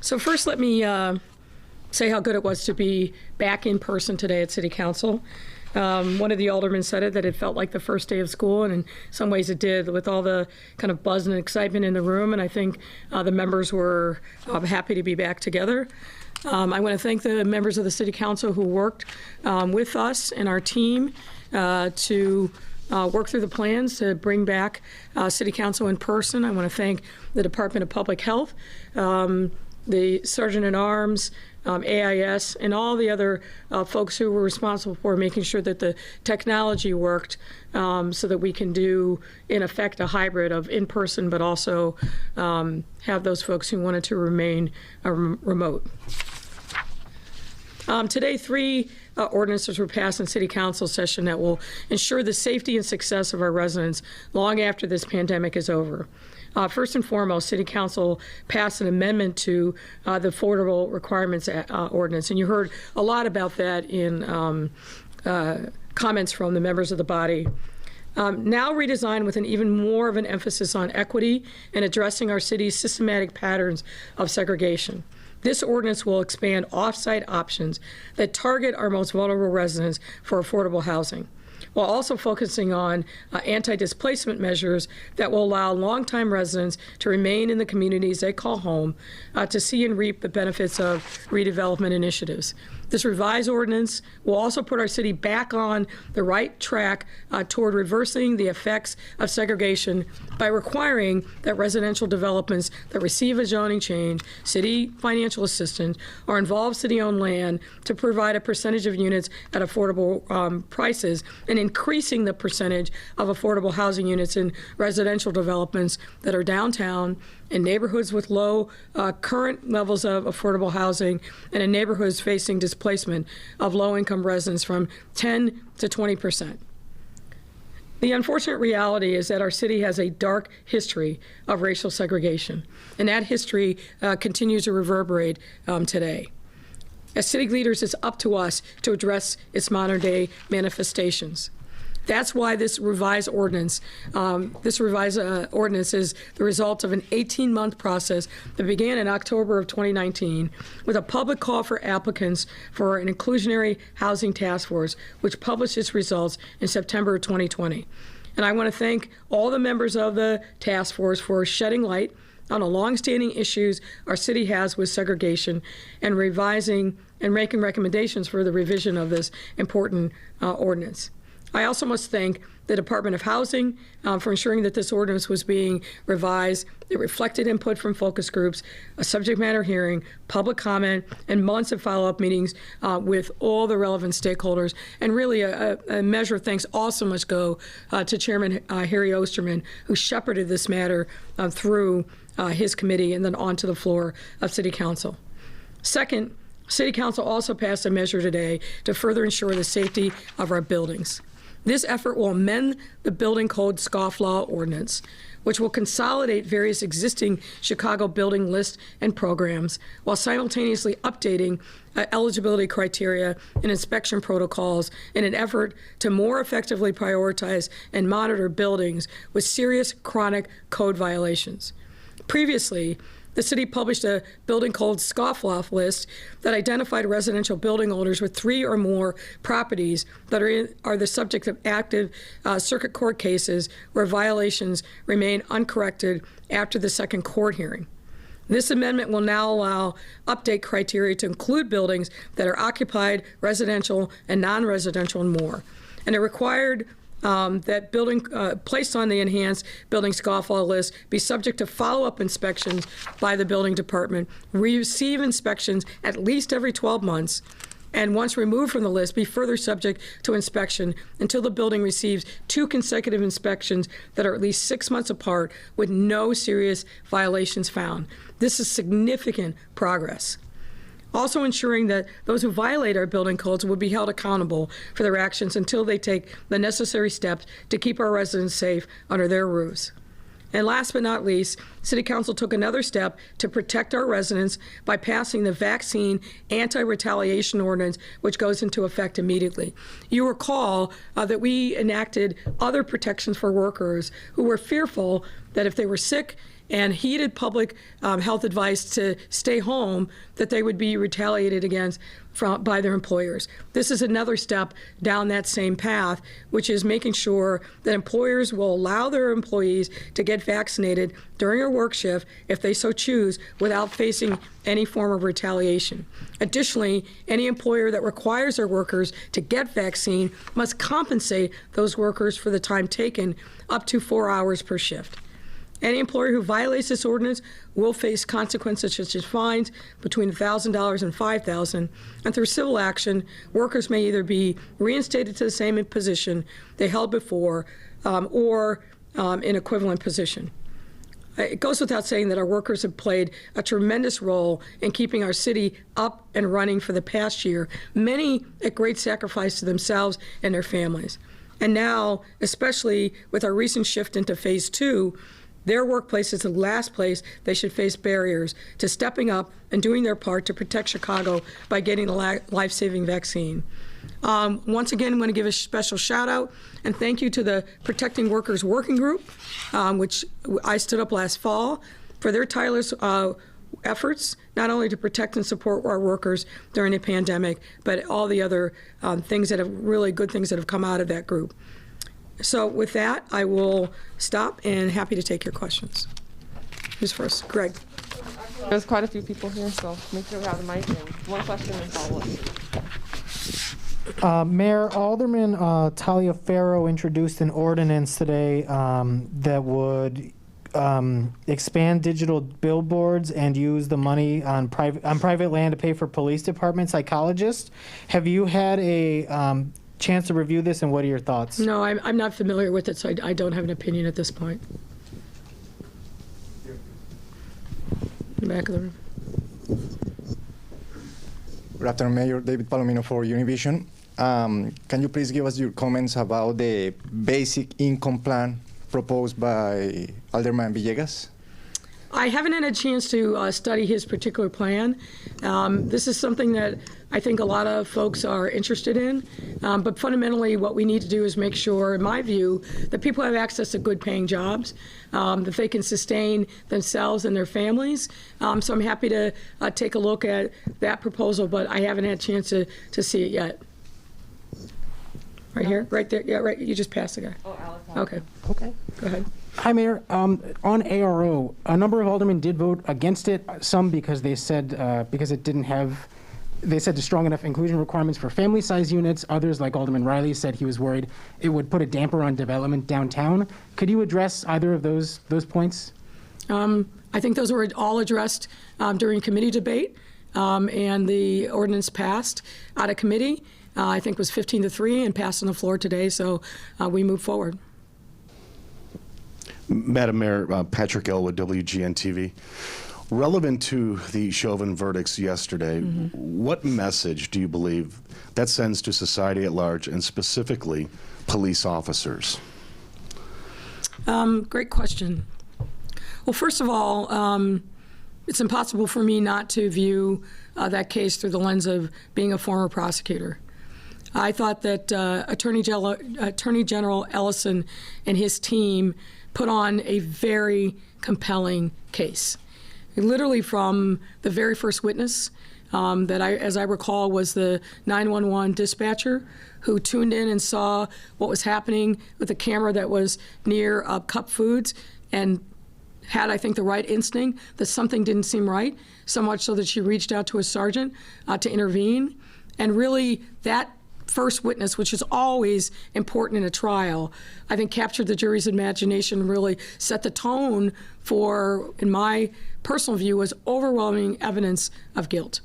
So first, let me say how good it was to be back in person today at City Council. One of the aldermen said that it felt like the first day of school, and in some ways it did, with all the kind of buzz and excitement in the room, and I think the members were happy to be back together. I want to thank the members of the City Council who worked with us and our team to work through the plans to bring back City Council in person. I want to thank the Department of Public Health, the Sergeant at Arms, AIS, and all the other folks who were responsible for making sure that the technology worked so that we can do, in effect, a hybrid of in-person, but also have those folks who wanted to remain remote. Today, 3 ordinances were passed in City Council session that will ensure the safety and success of our residents long after this pandemic is over. First and foremost, City Council passed an amendment to the Affordable Requirements Ordinance, and you heard a lot about that in comments from the members of the body. Now redesigned with an even more of an emphasis on equity and addressing our city's systematic patterns of segregation. This ordinance will expand off-site options that target our most vulnerable residents for affordable housing, while also focusing on anti-displacement measures that will allow longtime residents to remain in the communities they call home to see and reap the benefits of redevelopment initiatives. This revised ordinance will also put our city back on the right track toward reversing the effects of segregation by requiring that residential developments that receive a zoning change, city financial assistance, or involve city-owned land to provide a percentage of units at affordable prices, and increasing the percentage of affordable housing units in residential developments that are downtown, in neighborhoods with low current levels of affordable housing, and in neighborhoods facing displacement of low-income residents from 10 to 20%. The unfortunate reality is that our city has a dark history of racial segregation, and that history continues to reverberate today. As city leaders, it's up to us to address its modern-day manifestations. That's why this revised ordinance, is the result of an 18-month process that began in October of 2019 with a public call for applicants for an inclusionary housing task force, which published its results in September of 2020. And I want to thank all the members of the task force for shedding light on the longstanding issues our city has with segregation and revising and making recommendations for the revision of this important ordinance. I also must thank the Department of Housing for ensuring that this ordinance was being revised. It reflected input from focus groups, a subject matter hearing, public comment, and months of follow-up meetings with all the relevant stakeholders. And really, a measure of thanks also must go to Chairman Harry Osterman, who shepherded this matter through his committee and then onto the floor of City Council. Second, City Council also passed a measure today to further ensure the safety of our buildings. This effort will amend the Building Code Scofflaw Ordinance, which will consolidate various existing Chicago building lists and programs while simultaneously updating eligibility criteria and inspection protocols in an effort to more effectively prioritize and monitor buildings with serious chronic code violations. Previously, the city published a building code scofflaw list that identified residential building owners with 3 or more properties that are the subject of active circuit court cases where violations remain uncorrected after the second court hearing. This amendment will now allow update criteria to include buildings that are occupied, residential, and non-residential, and more. And it required that building placed on the enhanced building scofflaw list be subject to follow-up inspections by the building department, receive inspections at least every 12 months, and once removed from the list, be further subject to inspection until the building receives 2 consecutive inspections that are at least 6 months apart with no serious violations found. This is significant progress. Also ensuring that those who violate our building codes will be held accountable for their actions until they take the necessary steps to keep our residents safe under their roofs. And last but not least, City Council took another step to protect our residents by passing the Vaccine Anti-Retaliation Ordinance, which goes into effect immediately. You recall that we enacted other protections for workers who were fearful that if they were sick and heeded public health advice to stay home, that they would be retaliated against by their employers. This is another step down that same path, which is making sure that employers will allow their employees to get vaccinated during a work shift if they so choose without facing any form of retaliation. Additionally, any employer that requires their workers to get vaccine must compensate those workers for the time taken up to 4 hours per shift. Any employer who violates this ordinance will face consequences such as fines between $1,000 and $5,000, and through civil action, workers may either be reinstated to the same position they held before or an equivalent position. It goes without saying that our workers have played a tremendous role in keeping our city up and running for the past year, many at great sacrifice to themselves and their families. And now, especially with our recent shift into phase 2, their workplace is the last place they should face barriers to stepping up and doing their part to protect Chicago by getting a life-saving vaccine. Once again, I want to give a special shout out and thank you to the Protecting Workers Working Group, which I stood up last fall, for their tireless efforts, not only to protect and support our workers during the pandemic, but all the other things that have really good things that have come out of that group. So with that, I will stop and happy to take your questions. Who's first? Greg. There's quite a few people here, so make sure we have the mic and one question and follow up. Mayor, Alderman Taliaferro introduced an ordinance today that would expand digital billboards and use the money on private land to pay for police department psychologists. Have you had a chance to review this, and what are your thoughts? No, I'm not familiar with it, so I don't have an opinion at this point. In the back of the room. Good afternoon, Mayor. David Palomino for Univision. Can you please give us your comments about the basic income plan proposed by Alderman Villegas? I haven't had a chance to study his particular plan. This is something that I think a lot of folks are interested in, but fundamentally what we need to do is make sure, in my view, that people have access to good paying jobs, that they can sustain themselves and their families. So I'm happy to take a look at that proposal, but I haven't had a chance to see it yet. Right here? Right there? Yeah, right. You just passed the guy. Oh, Alex. Okay. Okay. Go ahead. Hi, Mayor. On ARO, a number of aldermen did vote against it, some because they said because it didn't have, they said the strong enough inclusion requirements for family size units. Others, like Alderman Riley, said he was worried it would put a damper on development downtown. Could you address either of those points? I think those were all addressed during committee debate, and the ordinance passed out of committee. I think it was 15-3 and passed on the floor today, so we move forward. Madam Mayor, Patrick Elwood, WGN-TV. Relevant to the Chauvin verdicts yesterday, what message do you believe that sends to society at large, and specifically police officers? Great question. Well, first of all, it's impossible for me not to view that case through the lens of being a former prosecutor. I thought that Attorney General Ellison and his team put on a very compelling case. Literally from the very first witness that as I recall, was the 911 dispatcher who tuned in and saw what was happening with a camera that was near Cup Foods and had, I think, the right instinct that something didn't seem right, so much so that she reached out to a sergeant to intervene. And really, that first witness, which is always important in a trial, I think captured the jury's imagination, really set the tone for, in my personal view, was overwhelming evidence of guilt.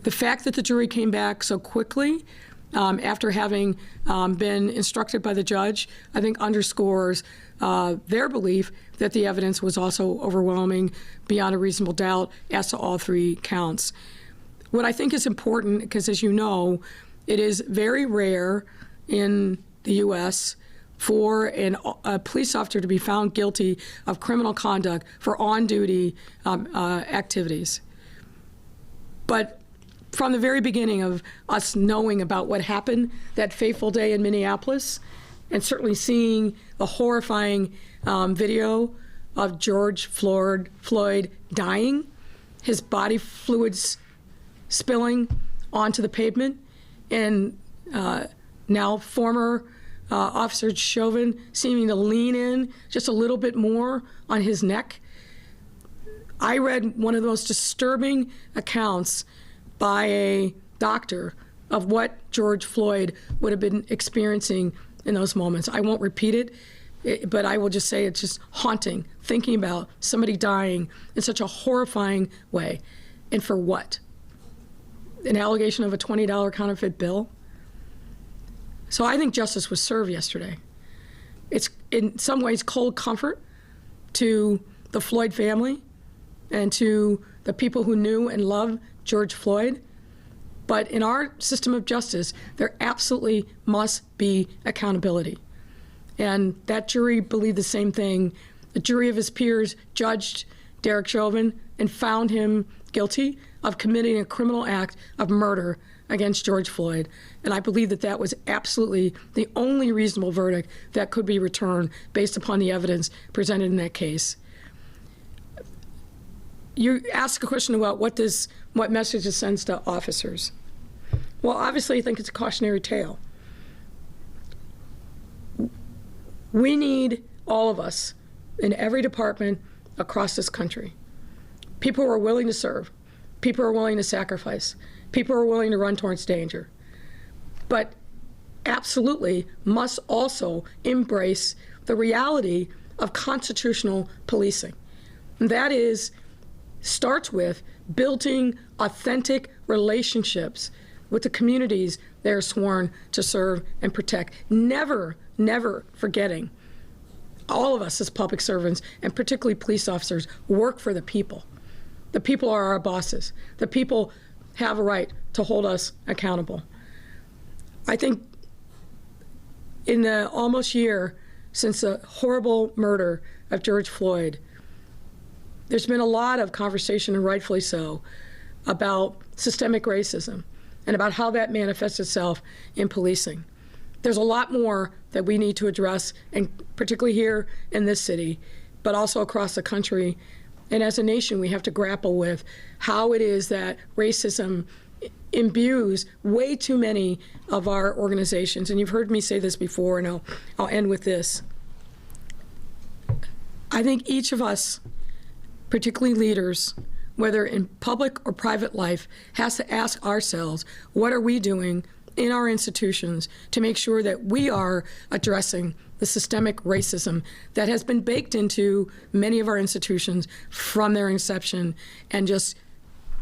The fact that the jury came back so quickly after having been instructed by the judge, I think underscores their belief that the evidence was also overwhelming beyond a reasonable doubt as to all three counts. What I think is important, because as you know, it is very rare in the U.S. for a police officer to be found guilty of criminal conduct for on-duty activities. But from the very beginning of us knowing about what happened that fateful day in Minneapolis, and certainly seeing the horrifying video of George Floyd dying, his body fluids spilling onto the pavement, and now former Officer Chauvin seeming to lean in just a little bit more on his neck. I read one of the most disturbing accounts by a doctor of what George Floyd would have been experiencing in those moments. I won't repeat it, but I will just say it's just haunting, thinking about somebody dying in such a horrifying way. And for what? An allegation of a $20 counterfeit bill? So I think justice was served yesterday. It's in some ways cold comfort to the Floyd family and to the people who knew and loved George Floyd. But in our system of justice, there absolutely must be accountability. And that jury believed the same thing. The jury of his peers judged Derek Chauvin and found him guilty of committing a criminal act of murder against George Floyd. And I believe that that was absolutely the only reasonable verdict that could be returned based upon the evidence presented in that case. You ask a question about what message it sends to officers. Well, obviously, I think it's a cautionary tale. We need all of us in every department across this country. People who are willing to serve, people who are willing to sacrifice, people who are willing to run towards danger, but absolutely must also embrace the reality of constitutional policing. And that starts with building authentic relationships with the communities they are sworn to serve and protect. Never, never forgetting all of us as public servants, and particularly police officers, work for the people. The people are our bosses. The people have a right to hold us accountable. I think in the almost year since the horrible murder of George Floyd, there's been a lot of conversation, and rightfully so, about systemic racism and about how that manifests itself in policing. There's a lot more that we need to address, and particularly here in this city, but also across the country. And as a nation, we have to grapple with how it is that racism imbues way too many of our organizations. And you've heard me say this before, and I'll end with this. I think each of us, particularly leaders, whether in public or private life, has to ask ourselves, what are we doing in our institutions to make sure that we are addressing the systemic racism that has been baked into many of our institutions from their inception and just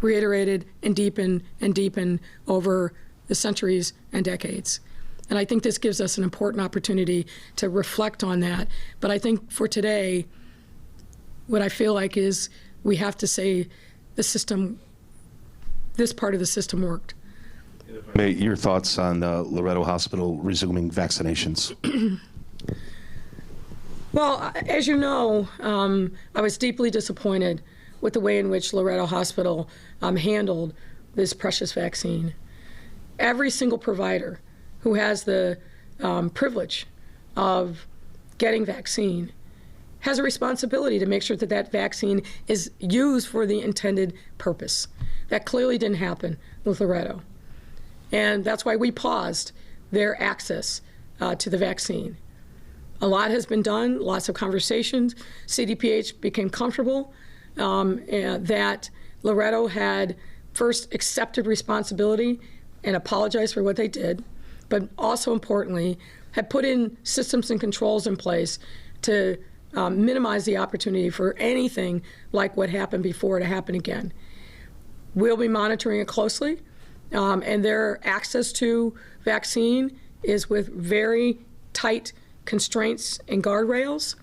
reiterated and deepened over the centuries and decades. And I think this gives us an important opportunity to reflect on that. But I think for today, what I feel like is we have to say the system, this part of the system worked. Your thoughts on Loretto Hospital resuming vaccinations? Well, as you know, I was deeply disappointed with the way in which Loretto Hospital handled this precious vaccine. Every single provider who has the privilege of getting vaccine has a responsibility to make sure that that vaccine is used for the intended purpose. That clearly didn't happen with Loretto. And that's why we paused their access to the vaccine. A lot has been done, lots of conversations. CDPH became comfortable that Loretto had first accepted responsibility and apologized for what they did, but also importantly, had put in systems and controls in place to minimize the opportunity for anything like what happened before to happen again. We'll be monitoring it closely, and their access to vaccine is with very tight constraints and guardrails.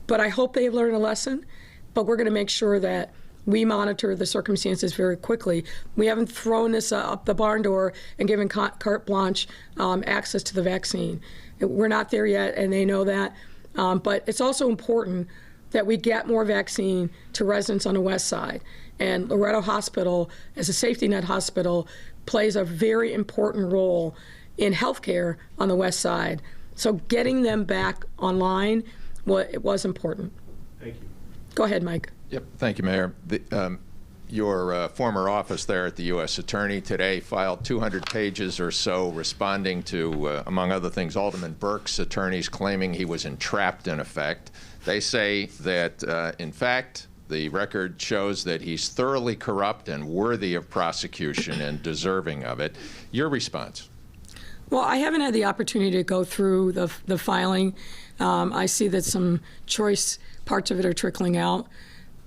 But I hope they have learned a lesson, but we're going to make sure that we monitor the circumstances very quickly. We haven't thrown this up the barn door and given carte blanche access to the vaccine. We're not there yet, and they know that. But it's also important that we get more vaccine to residents on the West Side. And Loretto Hospital, as a safety net hospital, plays a very important role in healthcare on the West Side. So getting them back online, well, it was important. Thank you. Go ahead, Mike. Yep. Thank you, Mayor. Your former office there at the U.S. Attorney today filed 200 pages or so responding to, among other things, Alderman Burke's attorneys claiming he was entrapped in effect. They say that, in fact, the record shows that he's thoroughly corrupt and worthy of prosecution and deserving of it. Your response? Well, I haven't had the opportunity to go through the filing. I see that some choice parts of it are trickling out.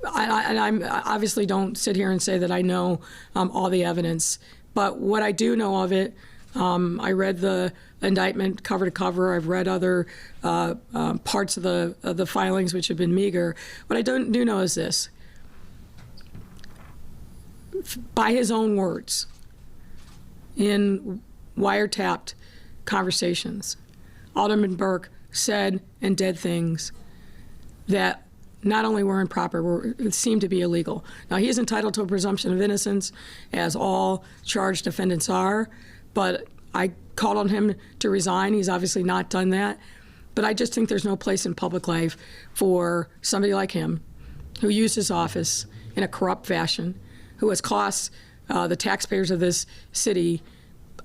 I obviously don't sit here and say that I know all the evidence, but what I do know of it, I read the indictment cover to cover. I've read other parts of the filings, which have been meager. What I do know is this: by his own words, in wiretapped conversations, Alderman Burke said and did things that not only were improper, seemed to be illegal. Now, he is entitled to a presumption of innocence, as all charged defendants are, but I called on him to resign. He's obviously not done that. But I just think there's no place in public life for somebody like him, who used his office in a corrupt fashion, who has cost the taxpayers of this city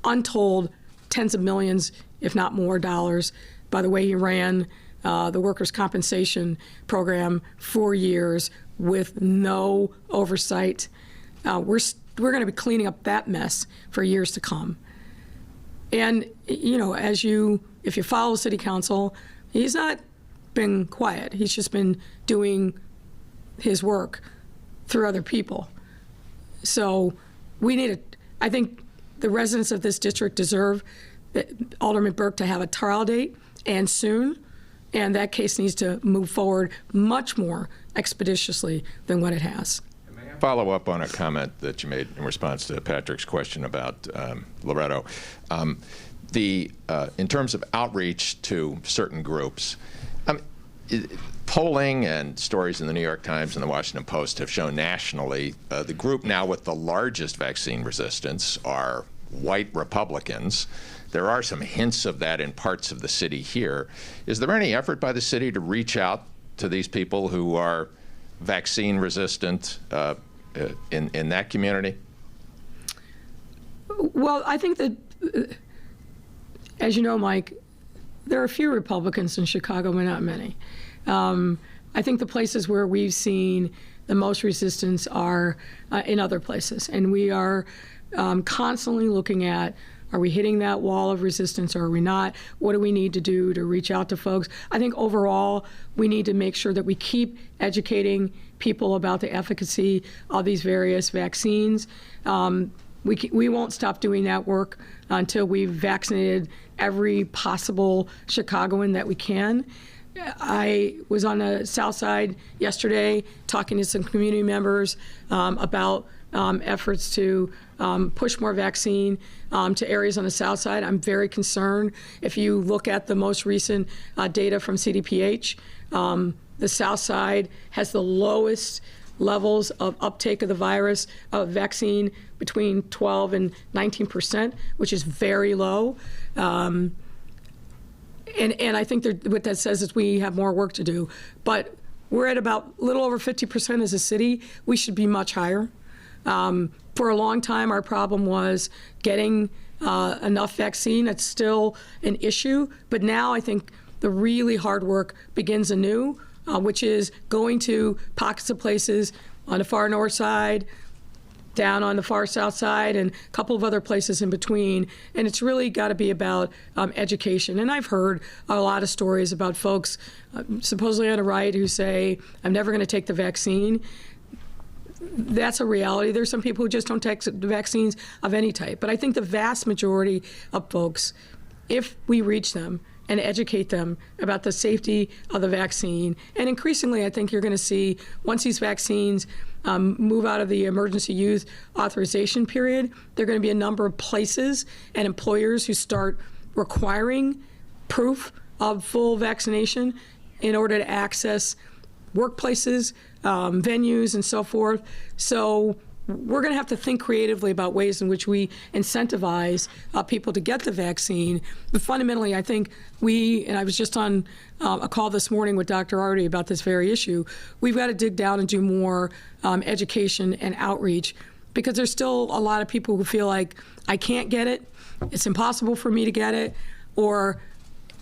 untold tens of millions, if not more, dollars by the way he ran the workers' compensation program for years with no oversight. We're going to be cleaning up that mess for years to come. And, you know, if you follow city council, he's not been quiet. He's just been doing his work through other people. So I think the residents of this district deserve Alderman Burke to have a trial date, and soon. And that case needs to move forward much more expeditiously than what it has. Follow up on a comment that you made in response to Patrick's question about Loretto. In terms of outreach to certain groups, polling and stories in the New York Times and the Washington Post have shown nationally the group now with the largest vaccine resistance are white Republicans. There are some hints of that in parts of the city here. Is there any effort by the city to reach out to these people who are vaccine resistant in that community? Well, I think that, as you know, Mike, there are a few Republicans in Chicago, but not many. I think the places where we've seen the most resistance are in other places. And we are constantly looking at, are we hitting that wall of resistance or are we not? What do we need to do to reach out to folks? I think overall, we need to make sure that we keep educating people about the efficacy of these various vaccines. We won't stop doing that work until we've vaccinated every possible Chicagoan that we can. I was on the South Side yesterday talking to some community members about efforts to push more vaccine to areas on the South Side. I'm very concerned. If you look at the most recent data from CDPH, the South Side has the lowest levels of uptake of the virus vaccine, between 12 and 19%, which is very low. And I think what that says is we have more work to do. But we're at about a little over 50% as a city. We should be much higher. For a long time, our problem was getting enough vaccine. That's still an issue. But now I think the really hard work begins anew, which is going to pockets of places on the far north side, down on the far south side, and a couple of other places in between. And it's really got to be about education. And I've heard a lot of stories about folks supposedly on the right who say, I'm never going to take the vaccine. That's a reality. There's some people who just don't take vaccines of any type. But I think the vast majority of folks, if we reach them and educate them about the safety of the vaccine, and increasingly I think you're going to see, once these vaccines move out of the emergency use authorization period, there are going to be a number of places and employers who start requiring proof of full vaccination in order to access workplaces, venues, and so forth. So we're going to have to think creatively about ways in which we incentivize people to get the vaccine. But fundamentally, I think and I was just on a call this morning with Dr. Arty about this very issue, we've got to dig down and do more education and outreach, because there's still a lot of people who feel like, I can't get it, it's impossible for me to get it, or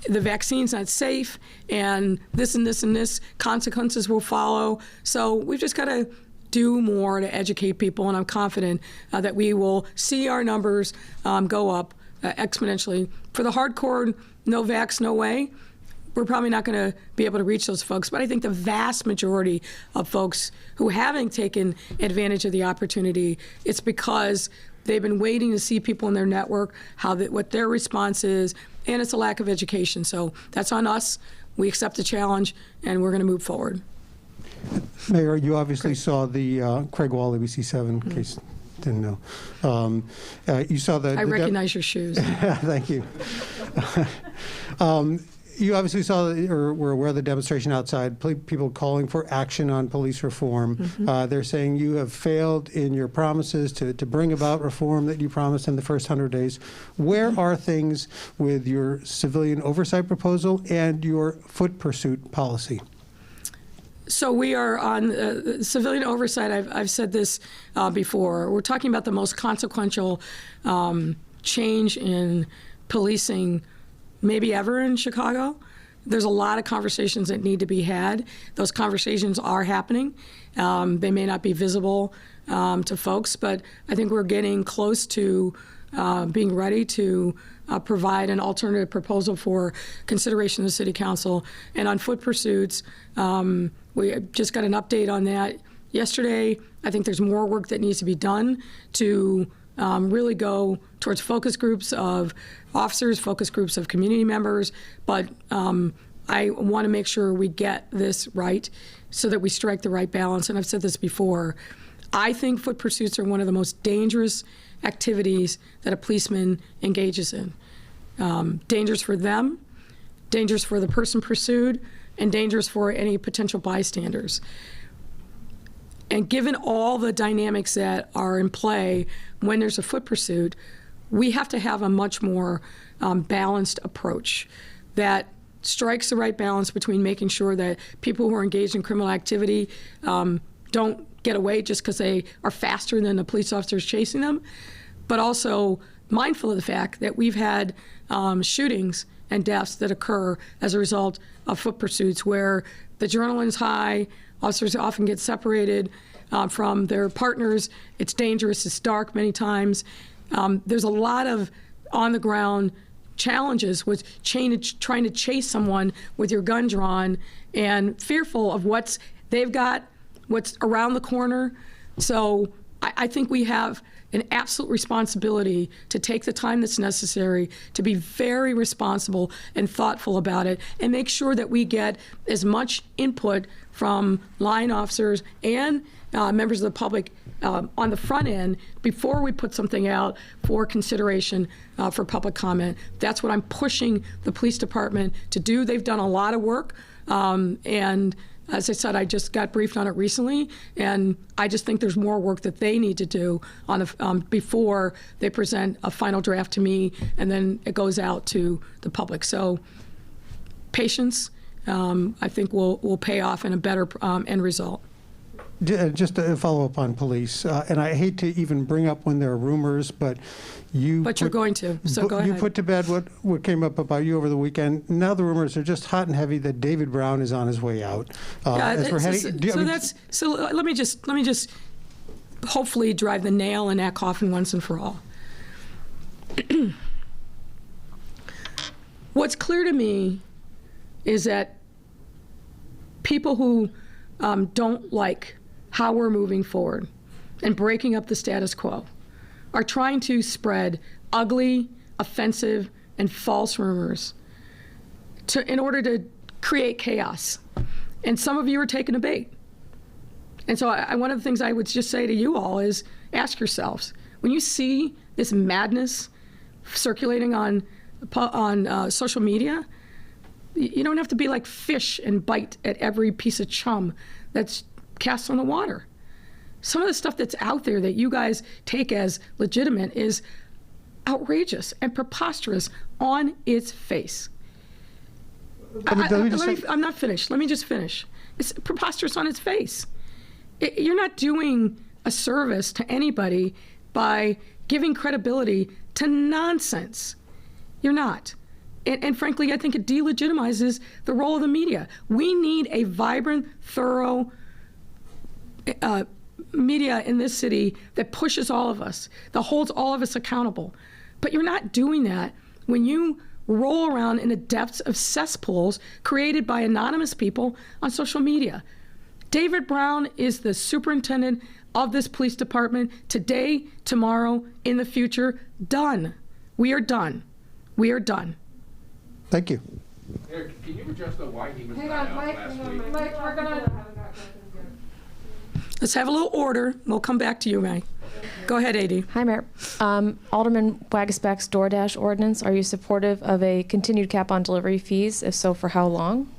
the vaccine's not safe, and this and this and this consequences will follow. So we've just got to do more to educate people, and I'm confident that we will see our numbers go up exponentially. For the hardcore no vax, no way, we're probably not going to be able to reach those folks. But I think the vast majority of folks who haven't taken advantage of the opportunity, it's because they've been waiting to see people in their network, what their response is, and it's a lack of education. So that's on us. We accept the challenge, and we're going to move forward. Mayor, you obviously saw the Craig Wall ABC7 in case didn't know. You saw the. I recognize your shoes. Thank you. You obviously saw or were aware of the demonstration outside, people calling for action on police reform. They're saying you have failed in your promises to bring about reform that you promised in the first 100 days. Where are things with your civilian oversight proposal and your foot pursuit policy? So we are on civilian oversight. I've said this before. We're talking about the most consequential change in policing maybe ever in Chicago. There's a lot of conversations that need to be had. Those conversations are happening. They may not be visible to folks, but I think we're getting close to being ready to provide an alternative proposal for consideration of the City Council. And on foot pursuits, we just got an update on that yesterday. I think there's more work that needs to be done to really go towards focus groups of officers, focus groups of community members, but I want to make sure we get this right so that we strike the right balance. And I've said this before, I think foot pursuits are one of the most dangerous activities that a policeman engages in. Dangerous for them, dangerous for the person pursued, and dangerous for any potential bystanders. And given all the dynamics that are in play when there's a foot pursuit, we have to have a much more balanced approach that strikes the right balance between making sure that people who are engaged in criminal activity don't get away just because they are faster than the police officers chasing them, but also mindful of the fact that we've had shootings and deaths that occur as a result of foot pursuits where the adrenaline's high, officers often get separated from their partners. It's dangerous, it's dark many times. There's a lot of on-the-ground challenges with trying to chase someone with your gun drawn and fearful of what's around the corner. So I think we have an absolute responsibility to take the time that's necessary to be very responsible and thoughtful about it and make sure that we get as much input from line officers and members of the public on the front end before we put something out for consideration for public comment. That's what I'm pushing the police department to do. They've done a lot of work, and as I said, I just got briefed on it recently, and I just think there's more work that they need to do on before they present a final draft to me, and then it goes out to the public. So patience, I think, will pay off in a better end result. Just to follow up on police, and I hate to even bring up when there are rumors, but you're going to, so go ahead. You put to bed what came up about you over the weekend. Now the rumors are just hot and heavy that David Brown is on his way out. Let me just hopefully drive the nail in that coffin once and for all. What's clear to me is that people who don't like how we're moving forward and breaking up the status quo are trying to spread ugly, offensive, and false rumors in order to create chaos. And some of you are taking a bait. And so one of the things I would just say to you all is ask yourselves, when you see this madness circulating on social media, you don't have to be like fish and bite at every piece of chum that's cast on the water. some of the stuff that's out there that you guys take as legitimate is outrageous and preposterous on its face. I'm not finished. Let me just finish. It's preposterous on its face. You're not doing a service to anybody by giving credibility to nonsense. You're not. And frankly, I think it delegitimizes the role of the media. We need a vibrant, thorough media in this city that pushes all of us, that holds all of us accountable. But you're not doing that when you roll around in the depths of cesspools created by anonymous people on social media. David Brown is the superintendent of this police department today, tomorrow, in the future. Done. We are done. We are done. Thank you. Eric, can you address why he was Hang not on, out Mike, last hang week? on, Mike, we're gonna. Let's have a little order. We'll come back to you, May. Go ahead, AD. Hi, Mayor. Alderman Wagasback's DoorDash ordinance, are you supportive of a continued cap on delivery fees? If so, for how long?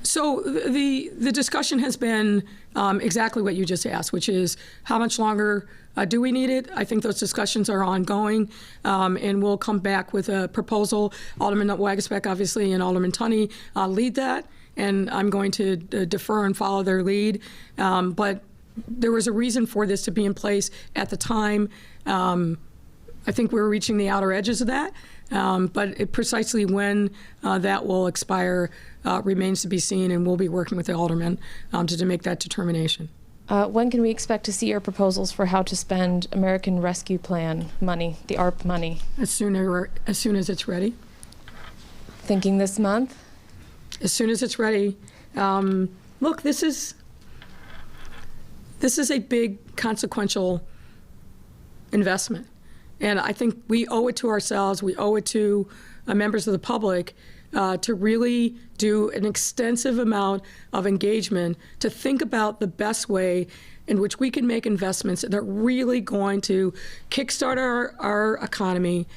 So the discussion has been exactly what you just asked, which is how much longer do we need it? I think those discussions are ongoing, and we'll come back with a proposal. Alderman Wagasback, obviously, and Alderman Tunney lead that, and I'm going to defer and follow their lead. But there was a reason for this to be in place at the time. I think we're reaching the outer edges of that, but precisely when that will expire remains to be seen, and we'll be working with the aldermen to make that determination. When can we expect to see your proposals for how to spend American Rescue Plan money, the ARP money? As soon as it's ready. Thinking this month? As soon as it's ready. Look, this is a big consequential investment. And I think we owe it to ourselves, we owe it to members of the public to really do an extensive amount of engagement to think about the best way in which we can make investments that are really going to kickstart our economy,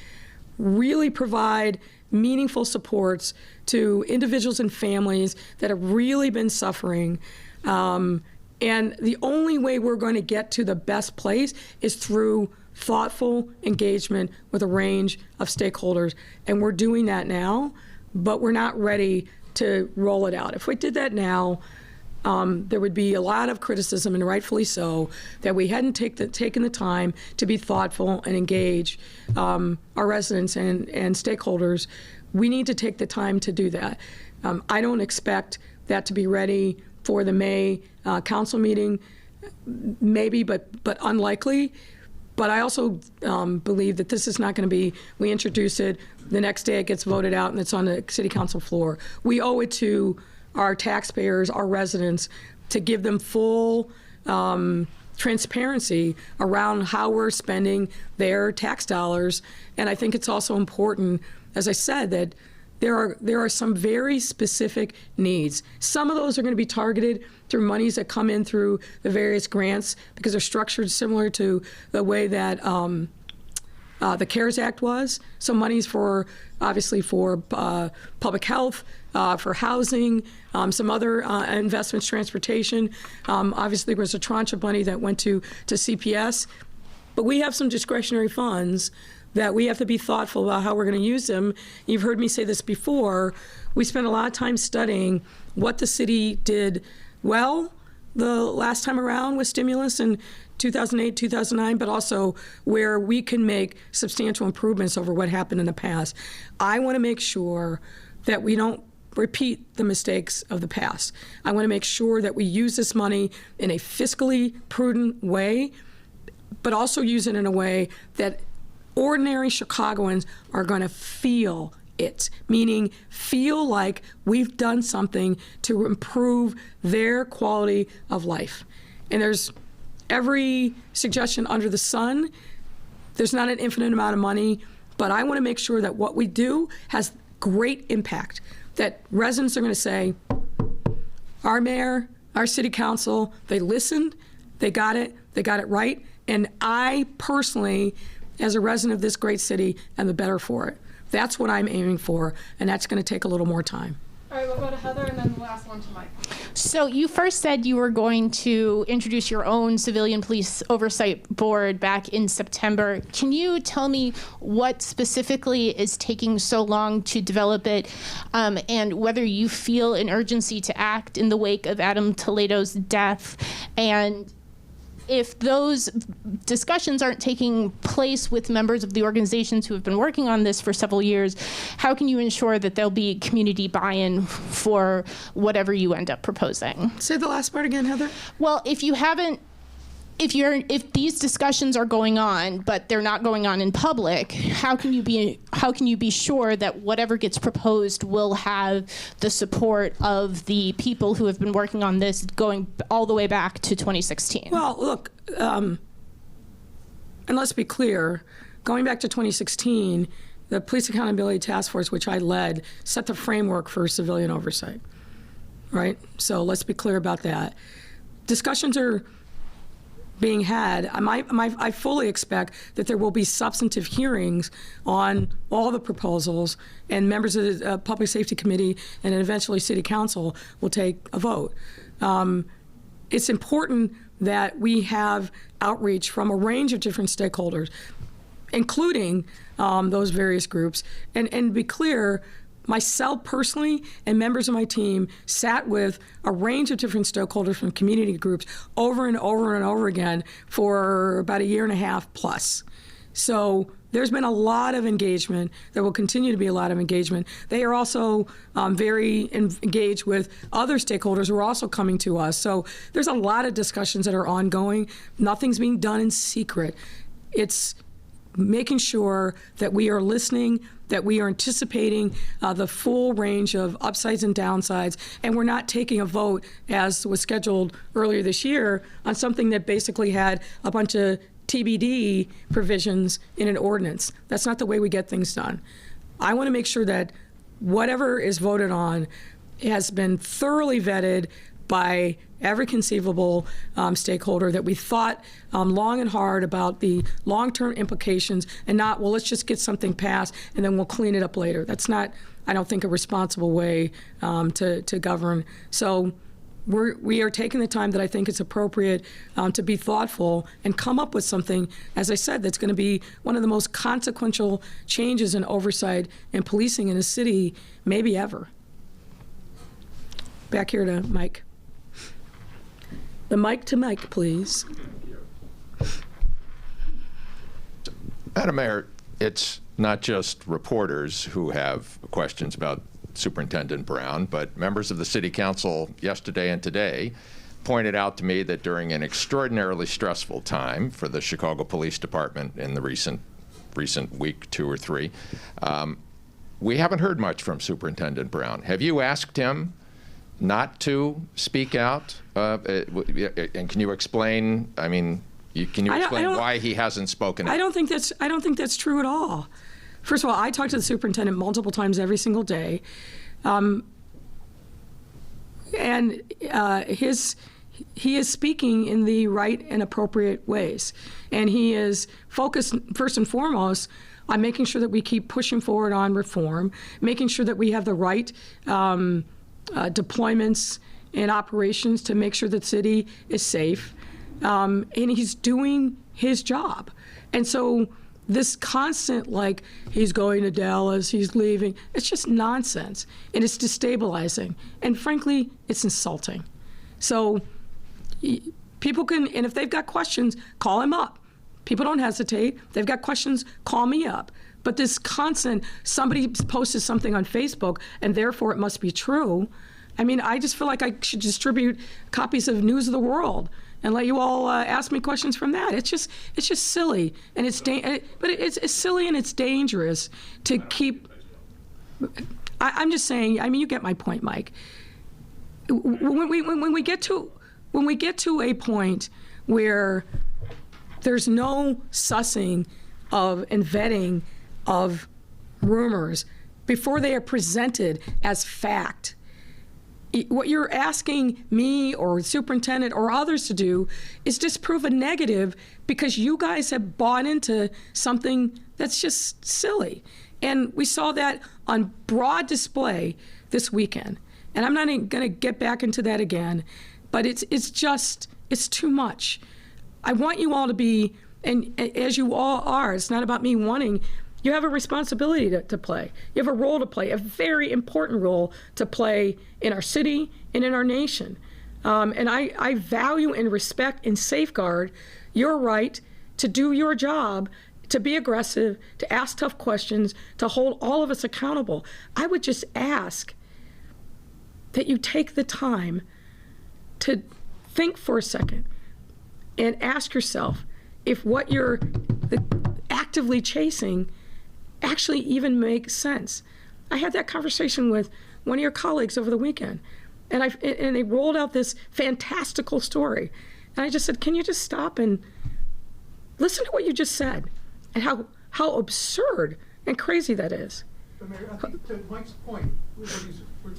really provide meaningful supports to individuals and families that have really been suffering. And the only way we're going to get to the best place is through thoughtful engagement with a range of stakeholders. And we're doing that now, but we're not ready to roll it out. If we did that now, there would be a lot of criticism, and rightfully so, that we hadn't taken the time to be thoughtful and engage our residents and stakeholders. We need to take the time to do that. I don't expect that to be ready for the May council meeting, maybe, but unlikely. But I also believe that this is not going to be, we introduce it, the next day it gets voted out and it's on the city council floor. We owe it to our taxpayers, our residents, to give them full transparency around how we're spending their tax dollars. And I think it's also important, as I said, that there are some very specific needs. Some of those are going to be targeted through monies that come in through the various grants because they're structured similar to the way that the CARES Act was. So monies for, obviously, for public health, for housing, some other investments, transportation. Obviously, there was a tranche of money that went to CPS. But we have some discretionary funds that we have to be thoughtful about how we're going to use them. You've heard me say this before. We spent a lot of time studying what the city did well the last time around with stimulus in 2008, 2009, but also where we can make substantial improvements over what happened in the past. I want to make sure that we don't repeat the mistakes of the past. I want to make sure that we use this money in a fiscally prudent way, but also use it in a way that ordinary Chicagoans are going to feel it, meaning feel like we've done something to improve their quality of life. And there's every suggestion under the sun. There's not an infinite amount of money, but I want to make sure that what we do has great impact, that residents are going to say, our mayor, our city council, they listened, they got it right, and I personally, as a resident of this great city, am the better for it. That's what I'm aiming for, and that's going to take a little more time. All right, we'll go to Heather and then the last one to Mike. So you first said you were going to introduce your own civilian police oversight board back in September. Can you tell me what specifically is taking so long to develop it, and whether you feel an urgency to act in the wake of Adam Toledo's death? And if those discussions aren't taking place with members of the organizations who have been working on this for several years, how can you ensure that there'll be community buy-in for whatever you end up proposing? Say the last part again, Heather. Well, if these discussions are going on, but they're not going on in public, how can you be sure that whatever gets proposed will have the support of the people who have been working on this going all the way back to 2016? Well, look, and let's be clear, going back to 2016, the Police Accountability Task Force, which I led, set the framework for civilian oversight, right? So let's be clear about that. Discussions are being had. I fully expect that there will be substantive hearings on all the proposals, and members of the Public Safety Committee and eventually City Council will take a vote. It's important that we have outreach from a range of different stakeholders, including those various groups. And be clear, myself personally and members of my team sat with a range of different stakeholders from community groups over and over and over again for about a year and a half plus. So there's been a lot of engagement. There will continue to be a lot of engagement. They are also very engaged with other stakeholders who are also coming to us. So there's a lot of discussions that are ongoing. Nothing's being done in secret. It's making sure that we are listening, that we are anticipating the full range of upsides and downsides, and we're not taking a vote, as was scheduled earlier this year, on something that basically had a bunch of TBD provisions in an ordinance. That's not the way we get things done. I want to make sure that whatever is voted on has been thoroughly vetted by every conceivable stakeholder, that we thought long and hard about the long-term implications, and not, well, let's just get something passed and then we'll clean it up later. That's not, I don't think, a responsible way to govern. So we are taking the time that I think is appropriate to be thoughtful and come up with something, as I said, that's going to be one of the most consequential changes in oversight and policing in a city, maybe ever. Back here to Mike. The mic to Mike, please. Madam Mayor, it's not just reporters who have questions about Superintendent Brown, but members of the City Council yesterday and today pointed out to me that during an extraordinarily stressful time for the Chicago Police Department in the recent week, 2 or 3, we haven't heard much from Superintendent Brown. Have you asked him not to speak out? And can you explain? I mean, can you explain why he hasn't spoken out? I don't think that's true at all. First of all, I talk to the superintendent multiple times every single day, and he is speaking in the right and appropriate ways, and he is focused first and foremost on making sure that we keep pushing forward on reform, making sure that we have the right deployments and operations to make sure that the city is safe, and he's doing his job. And so this constant, like, he's going to Dallas, he's leaving, it's just nonsense, and it's destabilizing, and frankly, it's insulting. So people can, and if they've got questions, call him up. People don't hesitate. If they've got questions, call me up. But this constant, somebody posted something on Facebook and therefore it must be true. I mean, I just feel like I should distribute copies of News of the World and let you all ask me questions from that. It's just silly, and it's silly and it's dangerous to keep. I'm just saying. I mean, you get my point, Mike. When we get to a point where there's no sussing of and vetting of rumors before they are presented as fact. What you're asking me or the superintendent or others to do is disprove a negative because you guys have bought into something that's just silly. And we saw that on broad display this weekend. And I'm not going to get back into that again, but it's too much. I want you all to be, and as you all are, it's not about me wanting, you have a responsibility to play. You have a role to play, a very important role to play in our city and in our nation. And I value and respect and safeguard your right to do your job, to be aggressive, to ask tough questions, to hold all of us accountable. I would just ask that you take the time to think for a second and ask yourself if what you're actively chasing actually even makes sense. I had that conversation with one of your colleagues over the weekend, and they rolled out this fantastical story. And I just said, can you just stop and listen to what you just said and how absurd and crazy that is? But Mayor, I think to Mike's point,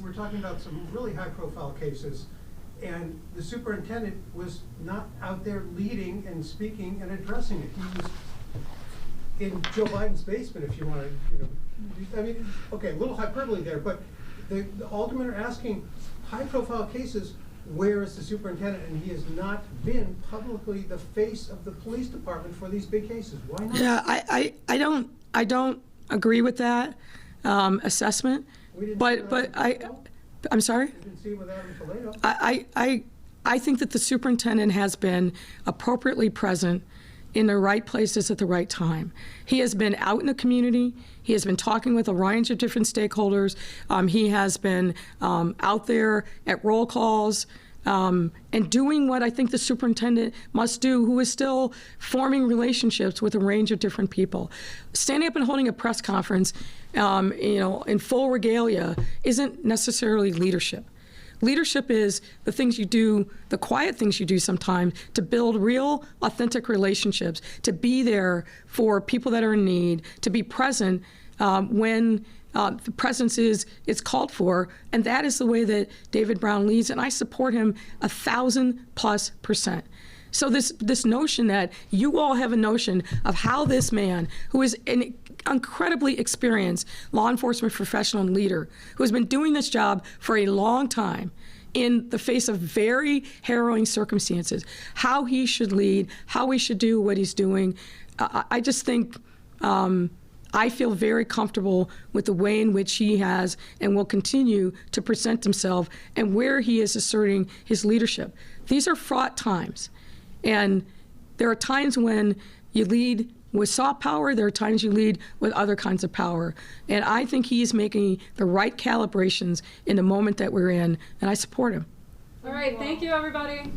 we're talking about some really high-profile cases, and the superintendent was not out there leading and speaking and addressing it. He was in Joe Biden's basement, if you want to, I mean, okay, a little hyperbole there, but the aldermen are asking high-profile cases, where is the superintendent? And he has not been publicly the face of the police department for these big cases. Why not? Yeah, I don't agree with that assessment. But I'm sorry? We didn't see it with Adam Toledo. I think that the superintendent has been appropriately present in the right places at the right time. He has been out in the community. He has been talking with a range of different stakeholders. He has been out there at roll calls and doing what I think the superintendent must do, who is still forming relationships with a range of different people. Standing up and holding a press conference, in full regalia isn't necessarily leadership. Leadership is the things you do, the quiet things you do sometimes to build real, authentic relationships, to be there for people that are in need, to be present when the presence is called for, and that is the way that David Brown leads, and I support him 1,000+%. So this notion that you all have a notion of how this man, who is an incredibly experienced law enforcement professional and leader, who has been doing this job for a long time in the face of very harrowing circumstances, how he should lead, how he should do what he's doing. I just think I feel very comfortable with the way in which he has and will continue to present himself and where he is asserting his leadership. These are fraught times. And there are times when you lead with soft power, there are times you lead with other kinds of power. And I think he's making the right calibrations in the moment that we're in, and I support him. All right, thank you, everybody.